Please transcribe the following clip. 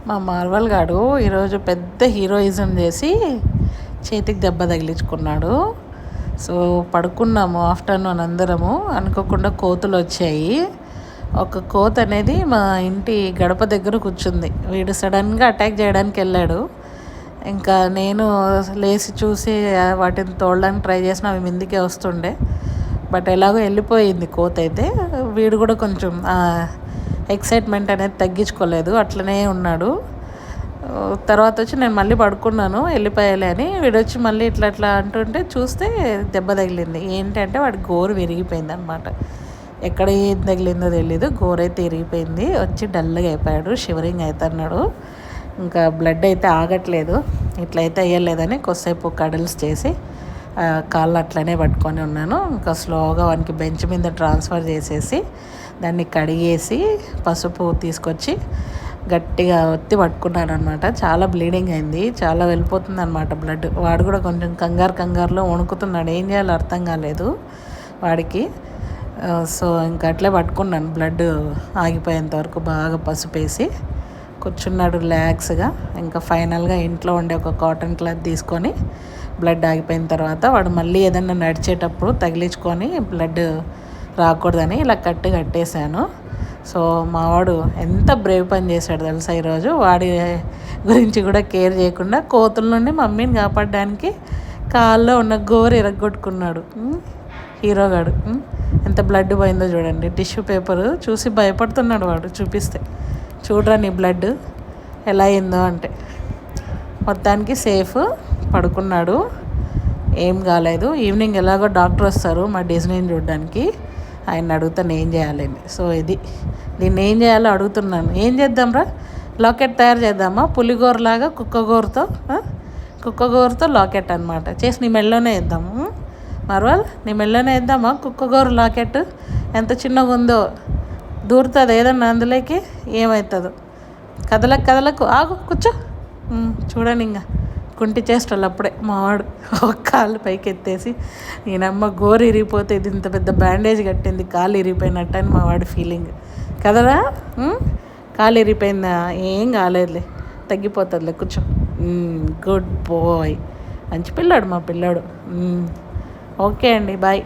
మా మార్వల్ గాడు ఈరోజు పెద్ద హీరోయిజం చేసి చేతికి దెబ్బ తగిలించుకున్నాడు. సో పడుకున్నాము ఆఫ్టర్నూన్ అందరము. అనుకోకుండా కోతులు వచ్చాయి. ఒక కోత అనేది మా ఇంటి గడప దగ్గర కూర్చుంది. వీడు సడన్గా అటాక్ చేయడానికి వెళ్ళాడు. ఇంకా నేను లేచి చూసి వాటిని తోలడానికి ట్రై చేసిన అవి ముందుకే వస్తుండే. బట్ ఎలాగో వెళ్ళిపోయింది కోత అయితే. వీడు కూడా కొంచెం ఎక్సైట్మెంట్ అనేది తగ్గించుకోలేదు, అట్లనే ఉన్నాడు. తర్వాత వచ్చి నేను మళ్ళీ పడుకున్నాను వెళ్ళిపోయాలి అని. వీడొచ్చి మళ్ళీ ఇట్లా ఇట్లా అంటుంటే చూస్తే దెబ్బ తగిలింది. ఏంటంటే వాడి గోరు విరిగిపోయింది అనమాట. ఎక్కడ ఏం తగిలిందో తెలీదు, గోరైతే విరిగిపోయింది. వచ్చి డల్గా అయిపోయాడు, షివరింగ్ అవుతున్నాడు. ఇంకా బ్లడ్ అయితే ఆగట్లేదు. ఇట్లయితే అయ్యలేదని కొద్దిసేపు కడల్స్ చేసి కాళ్ళు అట్లనే పట్టుకొని ఉన్నాను. ఇంకా స్లోగా వానికి బెంచ్ మీద ట్రాన్స్ఫర్ చేసేసి దాన్ని కడిగేసి పసుపు తీసుకొచ్చి గట్టిగా ఒత్తి పట్టుకున్నాను అనమాట. చాలా బ్లీడింగ్ అయింది, చాలా వెళ్ళిపోతుంది అనమాట బ్లడ్. వాడు కూడా కొంచెం కంగారులో వణుకుతున్నాడు, ఏం చేయాలో అర్థం కాలేదు వాడికి. సో ఇంకా అట్లే పట్టుకున్నాను, బ్లడ్ ఆగిపోయేంత వరకు బాగా పసుపు వేసి కూర్చున్నాడు రిలాక్స్గా. ఇంకా ఫైనల్గా ఇంట్లో ఉండే ఒక కాటన్ క్లాత్ తీసుకొని బ్లడ్ ఆగిపోయిన తర్వాత వాడు మళ్ళీ ఏదన్నా నడిచేటప్పుడు తగిలించుకొని బ్లడ్ రాకూడదని ఇలా కట్టేశాను. సో మావాడు ఎంత బ్రేవ్ పని చేశాడు తెలుసా ఈరోజు. వాడి గురించి కూడా కేర్ చేయకుండా కోతుల నుండి మమ్మీని కాపాడడానికి కాల్లో ఉన్న గోరు ఇరగొట్టుకున్నాడు హీరోగాడు. ఎంత బ్లడ్ పోయిందో చూడండి. టిష్యూ పేపర్ చూసి భయపడుతున్నాడు వాడు. చూపిస్తే చూడరా నీ బ్లడ్ ఎలా అయిందో అంటే. మొత్తానికి సేఫ్, పడుకున్నాడు, ఏం కాలేదు. ఈవినింగ్ ఎలాగో డాక్టర్ వస్తారు మా డిజైన్ చూడడానికి. ఆయన అడుగుతాను ఏం చేయాలని. సో దీన్ని ఏం చేయాలో అడుగుతున్నాను. ఏం చేద్దాంరా, లాకెట్ తయారు చేద్దామా పులిగోరలాగా కుక్కగోరుతో లాకెట్ అనమాట చేసి నీ మెళ్ళలోనే వేద్దాము. మరవాల్ నీ మెళ్ళలోనే వేద్దామా కుక్కగోరు లాకెట్. ఎంత చిన్నగా ఉందో, దూరుతుంది ఏదన్నా అందులోకి, ఏమవుతుందో. కదలకు ఆగు కూర్చో. చూడండి ఇంకా కుంటి చేష్టలు అప్పుడే మావాడు కాళ్ళు పైకి ఎత్తేసి. నేనమ్మ గోరు ఇరిగిపోతే ఇది ఇంత పెద్ద బ్యాండేజ్ కట్టింది కాలు ఇరిగిపోయినట్టు అని మావాడి ఫీలింగ్ కదరా. కాలు ఇరిగిపోయిందా, ఏం కాలేదులే, తగ్గిపోతుందిలే, కూర్చో. గుడ్ బాయ్, మంచి పిల్లాడు మా పిల్లాడు. ఓకే అండి, బాయ్.